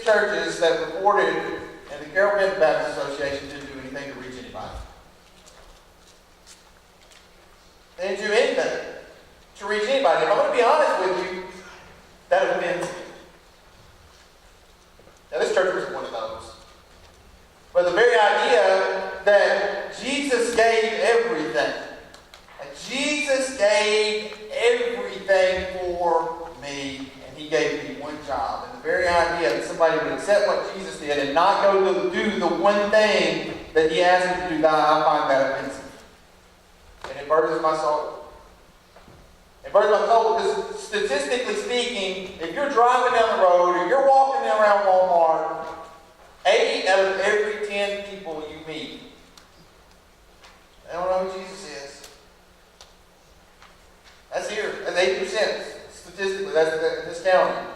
churches that reported in the Carroll Benton Baptist Association didn't do anything to reach anybody. They didn't do anything to reach anybody. If I'm going to be honest with you, that offends me. Now, this church was one of those. But the very idea that Jesus gave everything, Jesus gave everything for me, and He gave me one job. And the very idea that somebody would accept what Jesus did and not go to do the one thing that He asked them to do, I find that offensive. And it burdens my soul. It burdens my soul because statistically speaking, if you're driving down the road or you're walking around Walmart, 8 out of every 10 people you meet, they don't know who Jesus is. That's here. That's 80%. Statistically, that's this county.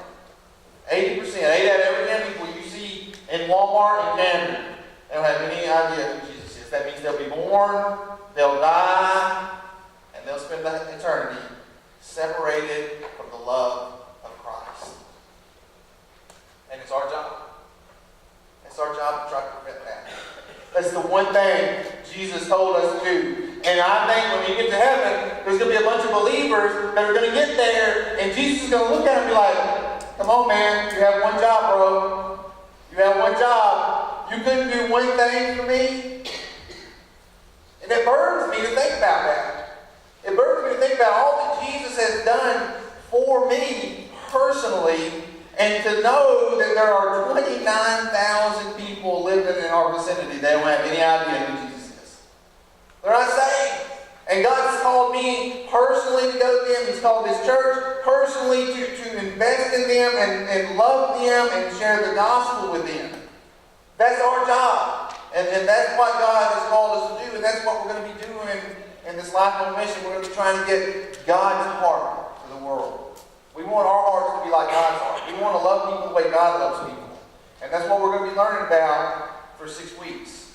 80%. 8 out of every 10 people you see in Walmart and Camden, they don't have any idea who Jesus is. That means they'll be born, they'll die, and they'll spend eternity separated from the love of Christ. And it's our job. It's our job to try to prevent that. That's the one thing Jesus told us to do. And I think when we get to heaven, there's going to be a bunch of believers that are going to get there, and Jesus is going to look at them and be like, come on, man, you have one job, bro. You have one job. You couldn't do one thing for me? And it burns me to think about that. It burns me to think about all that Jesus has done for me personally, and to know that there are 29,000 people living in our vicinity that don't have any idea who Jesus is. They're not saved. And God has called me personally to go to them. He's called His church personally to invest in them and love them and share the gospel with them. That's our job. And that's what God has called us to do. And that's what we're going to be doing in this life on mission. We're going to be trying to get God's heart to the world. We want our hearts to be like God's heart. We want to love people the way God loves people. And that's what we're going to be learning about for 6 weeks.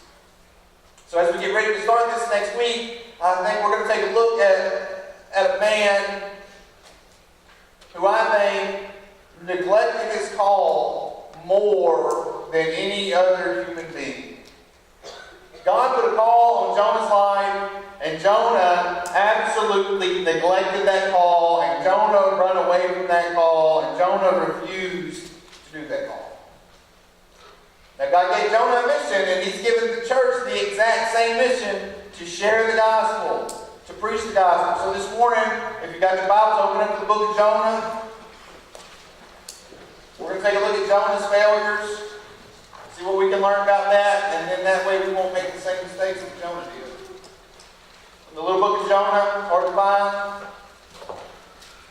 So as we get ready to start this next week, I think we're going to take a look at a man who I think neglected his call more than any other human being. God put a call on Jonah's life, and Jonah absolutely neglected that call, and Jonah ran away from that call, and Jonah refused to do that call. Now God gave Jonah a mission, and He's given the church the exact same mission to share the gospel, to preach the gospel. So this morning, if you've got your Bibles, open up to the book of Jonah. We're going to take a look at Jonah's failures, see what we can learn about that, and then that way we won't make the same mistakes that Jonah did. In the little book of Jonah, hard to find.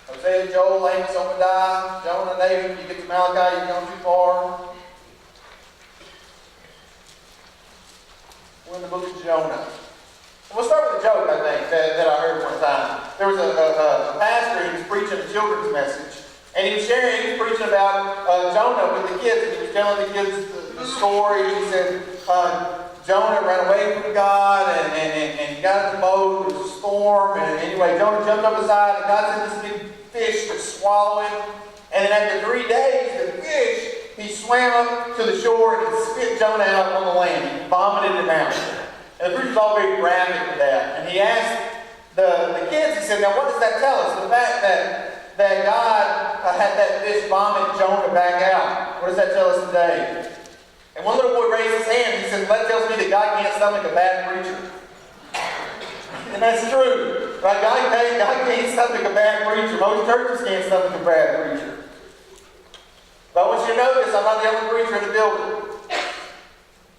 Hosea, Joel, Amos, Obadiah, Jonah, Nahum. You get to Malachi, you've gone too far. We're in the book of Jonah. We'll start with a joke, I think, that I heard one time. There was a pastor who was preaching a children's message. And he was preaching about Jonah with the kids. And he was telling the kids the story. He said, Jonah ran away from God and he got in the boat. There was a storm. And anyway, Jonah jumped up aside and God sent this big fish to swallow him. And then after 3 days, the fish, he swam up to the shore and he spit Jonah out on the land. He vomited him out. And the preacher was all very graphic with that. And he asked the kids, he said, now what does that tell us? The fact that God had that fish vomit Jonah back out. What does that tell us today? And one little boy raised his hand. He said, that tells me that God can't stomach a bad preacher. And that's true. Right? God can't stomach a bad preacher. Most churches can't stomach a bad preacher. But I want you to know this. I'm not the only preacher in the building.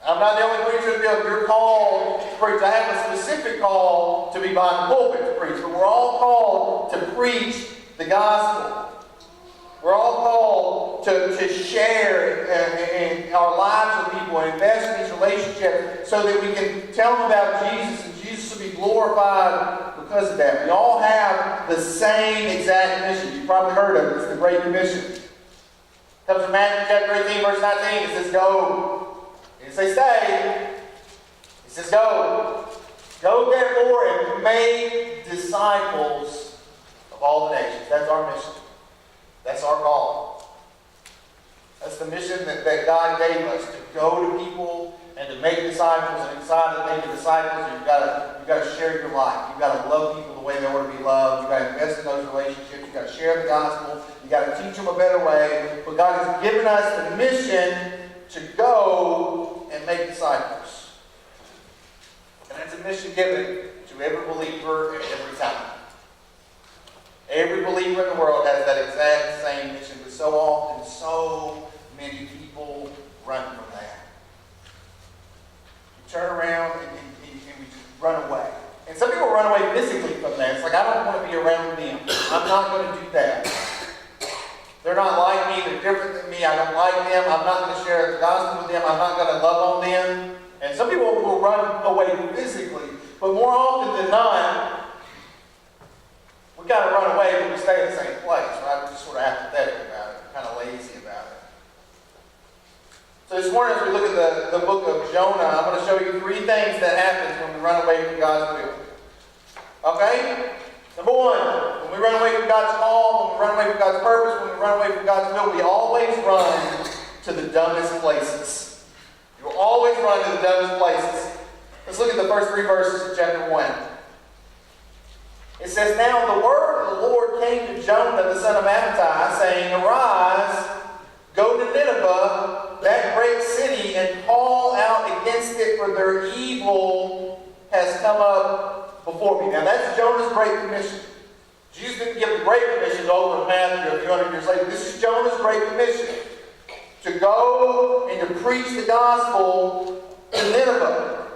I'm not the only preacher in the building. You're called to preach. I have a specific call to be behind the pulpit to preach. But we're all called to preach the gospel. We're all called to share in our lives with people and invest in these relationships so that we can tell them about Jesus and Jesus will be glorified because of that. We all have the same exact mission. You've probably heard of it. It's the Great Commission. It comes from Matthew chapter 18, verse 19. It says, go. It doesn't say stay. It says go. Go therefore and make disciples of all the nations. That's our mission. That's our call. That's the mission that God gave us, to go to people and to make disciples. And inside of making disciples, you've got to share your life. You've got to love people the way they ought to be loved. You've got to invest in those relationships. You've got to share the gospel. You've got to teach them a better way. But God has given us the mission to go and make disciples. And that's a mission given to every believer at every time. Every believer in the world has that exact same mission, but so often, so many people run from that. You turn around and we just run away. And some people run away physically from that. It's like, I don't want to be around them. I'm not going to do that. They're not like me. They're different than me. I don't like them. I'm not going to share the gospel with them. I'm not going to love on them. And some people will run away physically. But more often than not, we got to run away, but we stay in the same place, right? We're just sort of apathetic about it. We're kind of lazy about it. So this morning, as we look at the book of Jonah, I'm going to show you 3 things that happens when we run away from God's will. Okay? Number 1, when we run away from God's call, when we run away from God's purpose, when we run away from God's will, we always run to the dumbest places. You will always run to the dumbest places. Let's look at the first 3 verses of chapter 1. It says, Now the word of the Lord came to Jonah, the son of Amittai, saying, Arise, go to Nineveh, that great city, and call out against it, for their evil has come up before me. Now that's Jonah's great commission. Jesus didn't give the great commission to open Matthew a few hundred years later. This is Jonah's great commission. To go and to preach the gospel to Nineveh.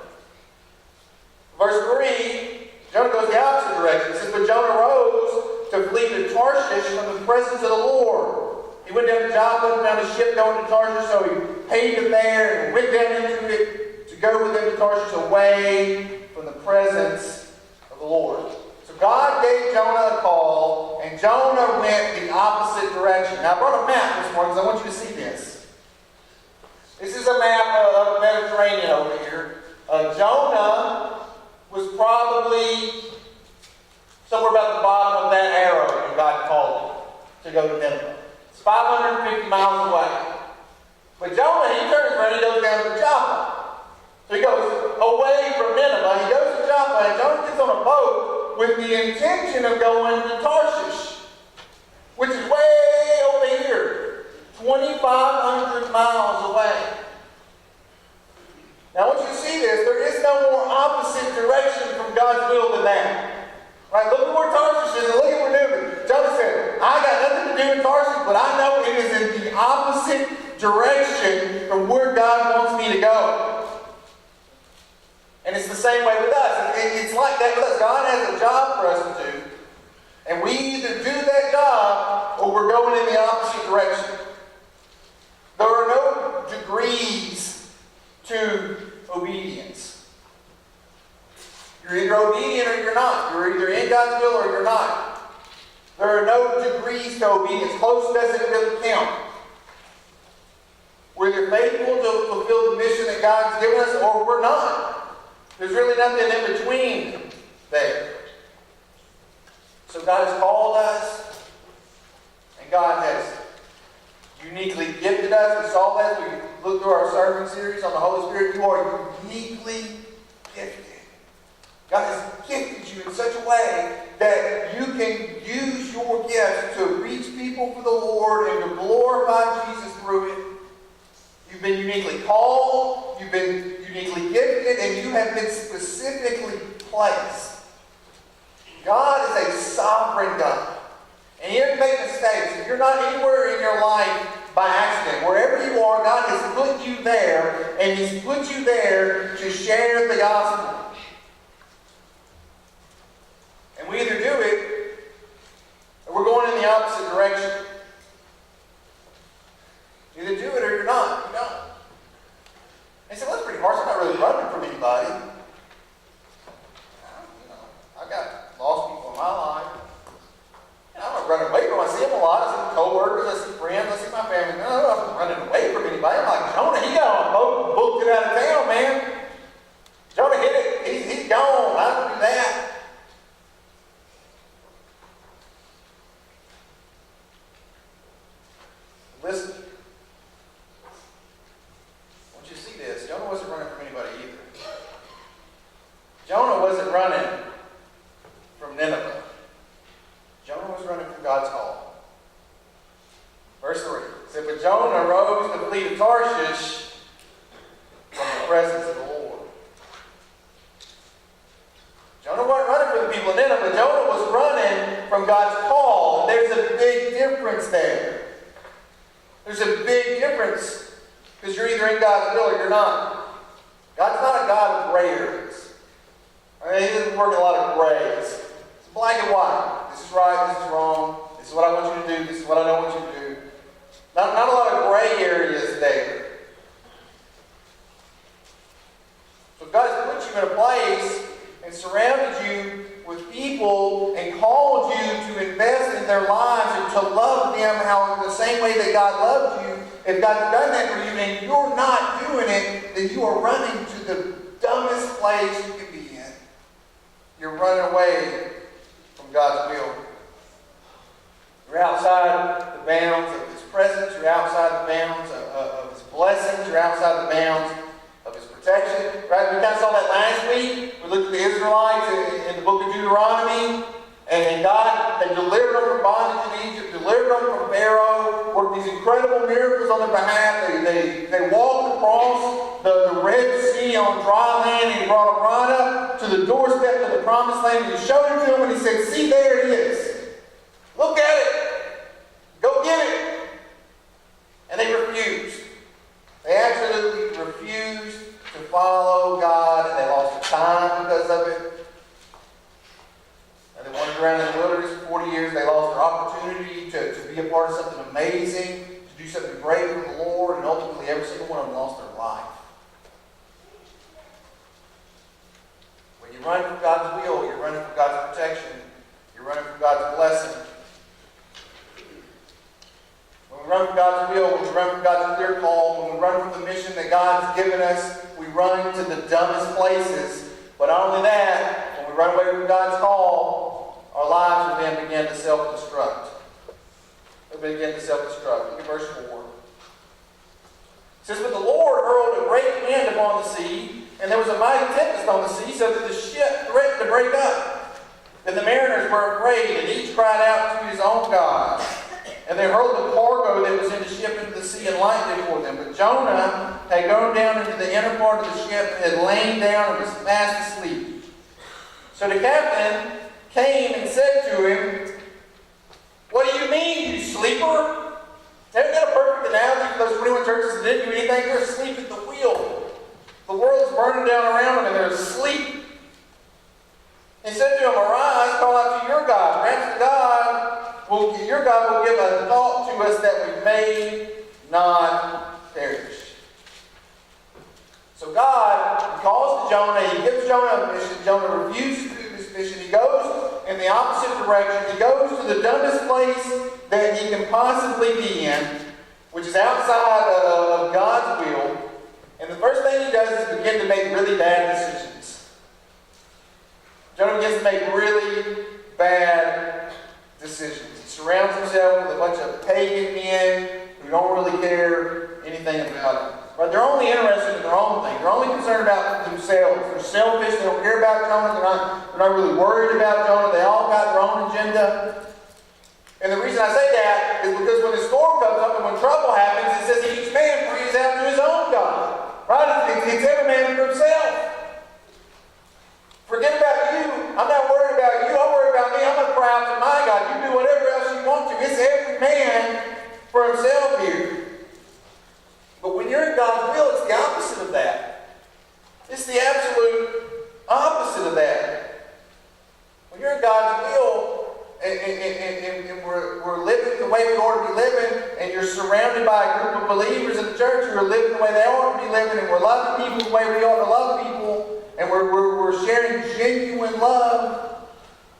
Verse 3, Jonah goes the opposite direction. It says, But Jonah rose to flee to Tarshish from the presence of the Lord. He went down to Joppa, found a ship going to Tarshish, so he paid it there and went down into it to go with them to Tarshish away from the presence of the Lord. So God gave Jonah a call, and Jonah went the opposite direction. Now I brought a map this morning because I want you to see this. This is a map of the Mediterranean over here. Jonah was probably somewhere about the bottom of that arrow when God called him to go to Nineveh. It's 550 miles away. But Jonah, he turns around and he goes down to Joppa. So he goes away from Nineveh. He goes to Joppa, and Jonah gets on a boat with the intention of going to Tarshish, which is way over here, 2,500 miles away. Now, I want you to see this. There is no more opposite direction from God's will than that. Right? Look at where Tarshish is and look at where Nineveh. Jonah said, I got nothing to do with Tarshish, but I know it is in the opposite direction from where God wants me to go. And it's the same way with us. It's like that with us. God has a job for us to do. And we either do that job or we're going in the opposite direction. There are no degrees to obedience. You're either obedient or you're not. You're either in God's will or you're not. There are no degrees to obedience. Close doesn't really count. We're either faithful to fulfill the mission that God's given us or we're not. There's really nothing in between there. So God has called us, and God has uniquely gifted us. We saw that. We looked through our sermon series on the Holy Spirit. You are uniquely gifted. God has gifted you in such a way that you can use your gifts to reach people for the Lord and to glorify Jesus through it. You've been uniquely called, you've been uniquely gifted, and you have been specifically placed. God is a sovereign God. And you don't make mistakes. You're not anywhere in your life by accident. Wherever you are, God has put you there, and He's put you there to share the gospel. And we either do it, or we're going in the opposite direction. You either do it or you're not. You don't. They said, well, that's pretty harsh. I'm not really running from anybody. I've got lost people in my life. I'm not running away from them. I see them a lot. I see my co-workers. I see friends. I see my family. No, I'm not running away from anybody. I'm like, Jonah, he got on a boat and booked it out of town, man. Jonah hit it. He's gone. I don't do that. Listen. flee to Tarshish from the presence of the Lord. Jonah wasn't running for the people in Nineveh, but Jonah was running from God's call. And there's a big difference there. There's a big difference because you're either in God's will or you're not. God's not a God of gray areas. He doesn't work in a lot of grays. It's black and white. This is right, this is wrong. This is what I want you to do. This is what I don't want you to do. Not a lot of gray areas there. So God's put you in a place and surrounded you with people and called you to invest in their lives and to love them how the same way that God loved you. If God's done that for you and you're not doing it, then you are running to the dumbest place you can be in. You're running away from God's will. You're outside the bounds of His presence. You're outside the bounds of His blessings. You're outside the bounds of His protection. Right? We kind of saw that last week. We looked at the Israelites in the book of Deuteronomy. And God had delivered them from bondage in Egypt, delivered them from Pharaoh, worked these incredible miracles on their behalf. They walked across the Red Sea on dry land, and He brought them right up to the doorstep of the Promised Land. And He showed it to them, and He said, "See, there it is. Look at it. Go get it." And they refused. They absolutely refused to follow God, and they lost their time because of it. And they wandered around in the wilderness for 40 years. They lost their opportunity to be a part of something amazing, to do something great for the Lord, and ultimately every single one of them lost their life. When you run from God's will, you're running from God's protection. You're running from God's blessing. When we run from God's will, when we run from God's clear call, when we run from the mission that God's given us, we run to the dumbest places. But not only that, when we run away from God's call, our lives will then begin to self-destruct. They'll begin to self-destruct. Look at verse 4. It says, "But the Lord hurled a great wind upon the sea, and there was a mighty tempest on the sea, so that the ship threatened to break up. And the mariners were afraid, and each cried out to his own God. And they hurled the cargo that was in the ship into the sea and lightened it for them. But Jonah had gone down into the inner part of the ship and had lain down and was fast asleep. So the captain came and said to him, 'What do you mean, you sleeper?'" Haven't got a perfect analogy for those 21 churches that didn't do anything. They're asleep at the wheel. The world's burning down around them and they're asleep. He said to him, "Arise, call out to your God. Perhaps your God will give a thought to us that we may not perish." So God calls to Jonah. He gives Jonah a mission. Jonah refuses to do this mission. He goes in the opposite direction. He goes to the dumbest place that he can possibly be in, which is outside of God's will. And the first thing he does is begin to make really bad decisions. Jonah begins to make really bad decisions. He surrounds himself with a bunch of pagan men who don't really care anything about him. Right? They're only interested in their own thing. They're only concerned about themselves. They're selfish. They don't care about Jonah. They're not really worried about Jonah. They all got their own agenda. And the reason I say that is because when the storm comes up and when trouble happens, it says each man breathes out to his own God. Right? It's every man for himself. Forget about you. I'm not worried about you. I'm worried about me. I'm going to cry out to my God. You do whatever else you want to. It's every man for himself here. But when you're in God's will, it's the opposite of that. It's the absolute opposite of that. When you're in God's will, and we're living the way we ought to be living, and you're surrounded by a group of believers in the church who are living the way they ought to be living, and we're loving people the way we ought to love people, and we're sharing genuine love,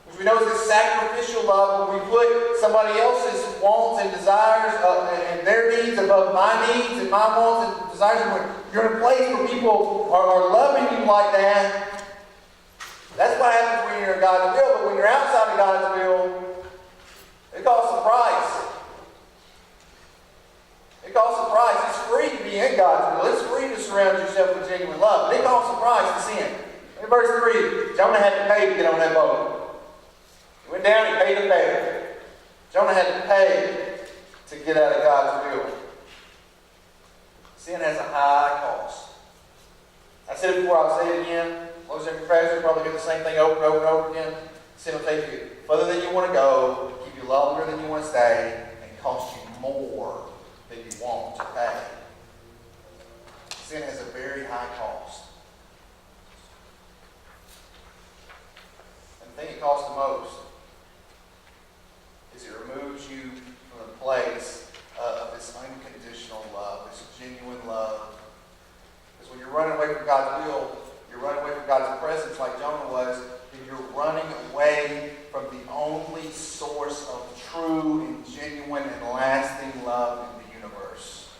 which we know is this sacrificial love, when we put somebody else's wants and desires and their needs above my needs and my wants and desires. And when you're in a place where people are loving you like that, that's what happens when you're in God's will. But when you're outside of God's will, it costs a price. It costs a price. It's free to be in God's will. It's free to surround yourself with genuine love. But it costs a price to sin. In verse 3, Jonah had to pay to get on that boat. He went down and paid the fare. Jonah had to pay to get out of God's will. Sin has a high cost. I said it before, I'll say it again. Most of your crashers probably do the same thing over and over and over again. Sin will take you further than you want to go, keep you longer than you want to stay, and cost you more than you want to pay. Sin has a very high cost. And the thing it costs the most is it removes you from the place of this unconditional love, this genuine love. Because when you're running away from God's will, you're running away from God's presence like Jonah was, then you're running away from the only source of true and genuine and lasting love in the universe.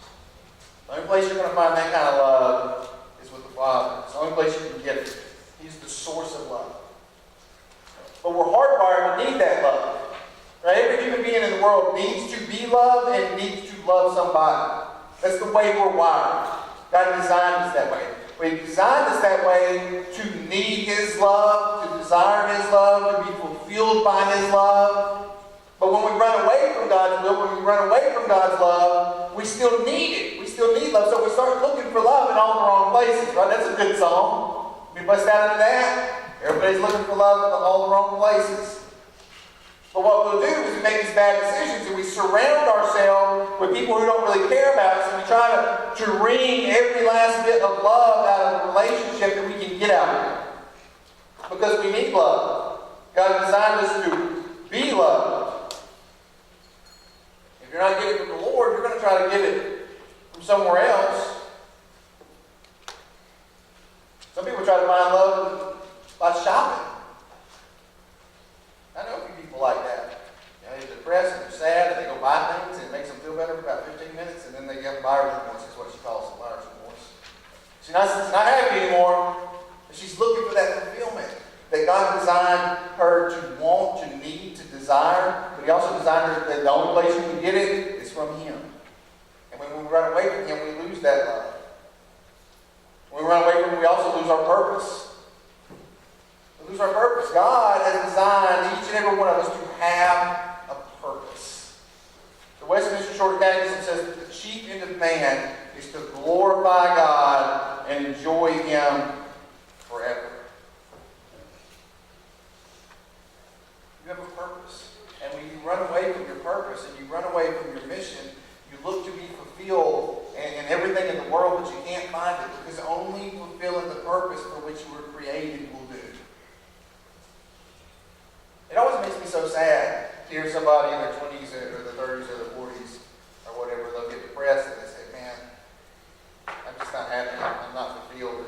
The only place you're going to find that kind of love is with the Father. It's the only place you can get it. He's the source of love. But we're hardwired to need that love. Right? Every human being in the world needs to be loved and needs to love somebody. That's the way we're wired. God designed us that way. He designed us that way to need His love, to desire His love, to be fulfilled by His love. But when we run away from God's will, when we run away from God's love, we still need it. We still need love. So we start looking for love in all the wrong places. Right? That's a good song. You bust out into that. Everybody's looking for love in all the wrong places. But what we'll do is we make these bad decisions and we surround ourselves with people who don't really care about us, and we try to wring every last bit of love out of a relationship that we can get out of it. Because we need love. God designed us to be loved. If you're not getting it from the Lord, you're going to try to get it from somewhere else. Some people try to find love by shopping. I know a few people like that. You know, they're depressed and they're sad and they go buy things and it makes them feel better for about 15 minutes and then they get buyer's remorse. That's what she calls it, buyer's remorse. She's not happy anymore, but she's looking for that fulfillment that God designed her to want, to need, to desire. But He also designed her that the only place you can get it is from Him. And when we run away from Him, we lose that love. When we run away from Him, we also lose our purpose. We lose our purpose. God has designed each and every one of us to have a purpose. The Westminster Short Catechism says that the chief end of man is to glorify God and enjoy Him forever. You have a purpose. And when you run away from your purpose and you run away from your mission, you look to be fulfilled in everything in the world, but you can't find it because only fulfilling the purpose for which you were created will do. It always makes me so sad to hear somebody in their 20s or the 30s or the 40s or whatever, they'll get depressed and they say, man, I'm just not happy. I'm not fulfilled.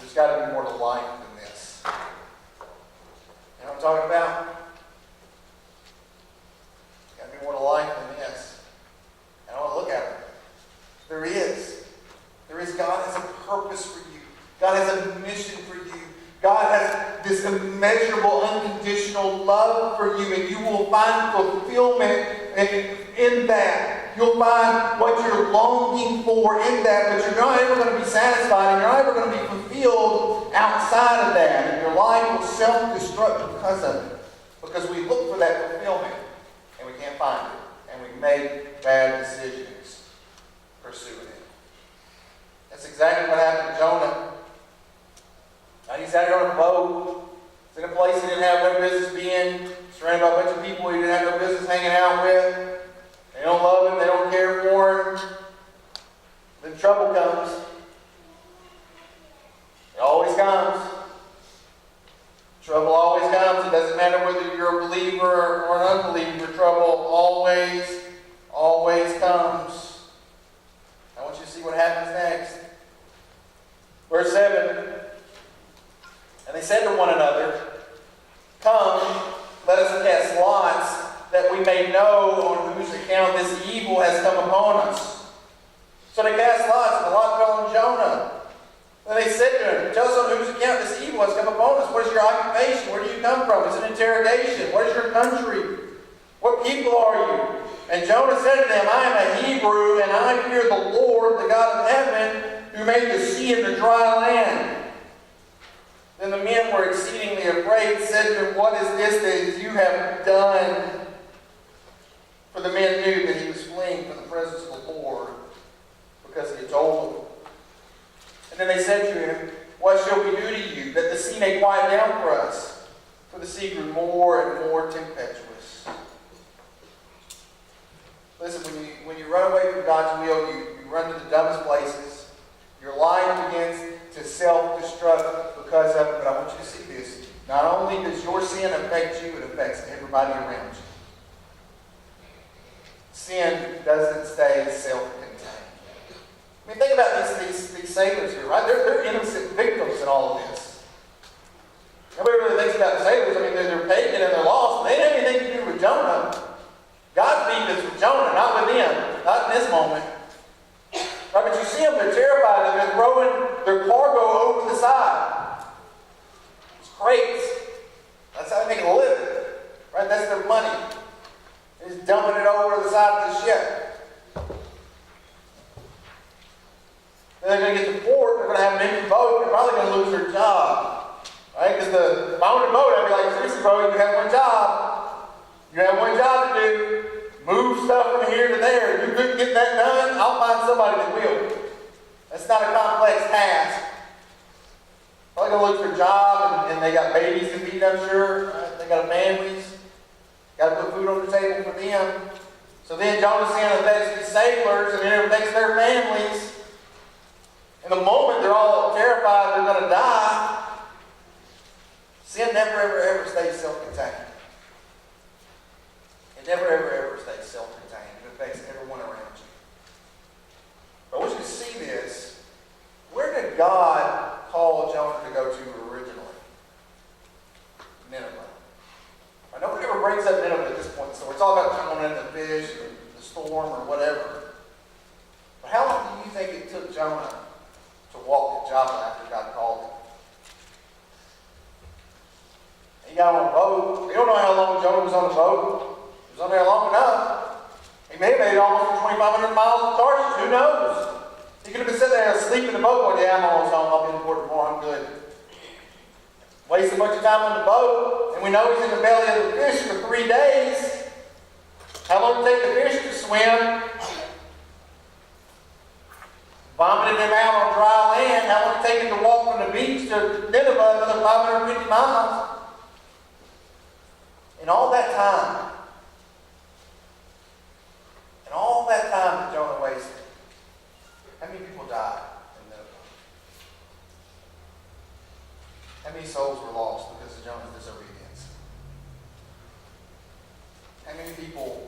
There's got to be more to life than this. You know what I'm talking about? There's got to be more to life than this. And I want to look at it. There is. God has a purpose for you. God has a mission for you. God has this immeasurable, unconditional love for you, and you will find fulfillment in that. You'll find what you're longing for in that, but you're not ever going to be satisfied, and you're not ever going to be fulfilled outside of that. And your life will self-destruct because of it. Because we look for that fulfillment, and we can't find it. And we make bad decisions pursuing it. That's exactly what happened to Jonah. He's out here on a boat. He's in a place he didn't have no business being. Surrounded by a bunch of people he didn't have no business hanging out with. They don't love him. They don't care for him. Then trouble comes. It always comes. Trouble always comes. It doesn't matter whether you're a believer or an unbeliever. Trouble always comes. I want you to see what happens next. Verse 7. And they said to one another, come, let us cast lots, that we may know on whose account this evil has come upon us. So they cast lots, and the lot fell on Jonah. And they said to him, tell us on whose account this evil has come upon us. What is your occupation? Where do you come from? It's an interrogation. What is your country? What people are you? And Jonah said to them, I am a Hebrew, and I fear the Lord, the God of heaven, who made the sea and the dry land. Then the men were exceedingly afraid, said to him, what is this that you have done? For the men knew that he was fleeing from the presence of the Lord, because he had told them. then they said to him, "What shall we do to you, that the sea may quiet down for us?" For the sea grew more and more tempestuous. Listen, when you run away from God's will, you run to the dumbest places. Your life begins to self-destruct because of it. But I want you to see this. Not only does your sin affect you, it affects everybody around you. Sin doesn't stay self-contained. I mean, think about these sailors here, right? They're innocent victims in all of this. Nobody really thinks about the sailors. I mean, they're pagan and they're lost. They didn't have anything to do with Jonah. God's beef is with Jonah, not with them. Not in this moment. Right, but you see them, they're terrified, and they're throwing their cargo over the side. It's crates. That's how they make a living. Right? That's their money. They're just dumping it over the side of the ship. Then they're going to get to port, they're going to have an empty boat, they're probably going to lose their job. Right? Because if I owned a boat, I'd be like, seriously, bro, you have one job. You have one job to do. Move stuff from here to there. If you couldn't get that done, I'll find somebody that will. That's not a complex task. Probably going to look for a job, and they got babies to feed, I'm sure. Right? They got families. Got to put food on the table for them. So then Jonah's sin affects these sailors, and it affects their families. In the moment, they're all terrified they're going to die. Sin never, ever, ever stays self-contained. It never, ever, ever stays self-contained. It affects everyone around you. But I want you to see this. Where did God call Jonah to go to originally? Nineveh. Right, nobody ever brings up Nineveh at this point. So it's all about Jonah and the fish, or the storm, or whatever. But how long do you think it took Jonah to walk to Joppa after God called him? He got on a boat. We don't know how long Jonah was on the boat. He was on there long enough. He may have made it almost 2,500 miles to Tarshish. Who knows? He could have been sitting there asleep in the boat going, "Yeah, I'm almost home. I'll be in port tomorrow. I'm good." Wasted a bunch of time on the boat. And we know he's in the belly of the fish for 3 days. How long did it take the fish to swim? Vomited them out on dry land. How long did it take him to walk from the beach to Nineveh, another 550 miles? In all that time, that Jonah wasted, how many people died in Nineveh? How many souls were lost because of Jonah's disobedience? How many people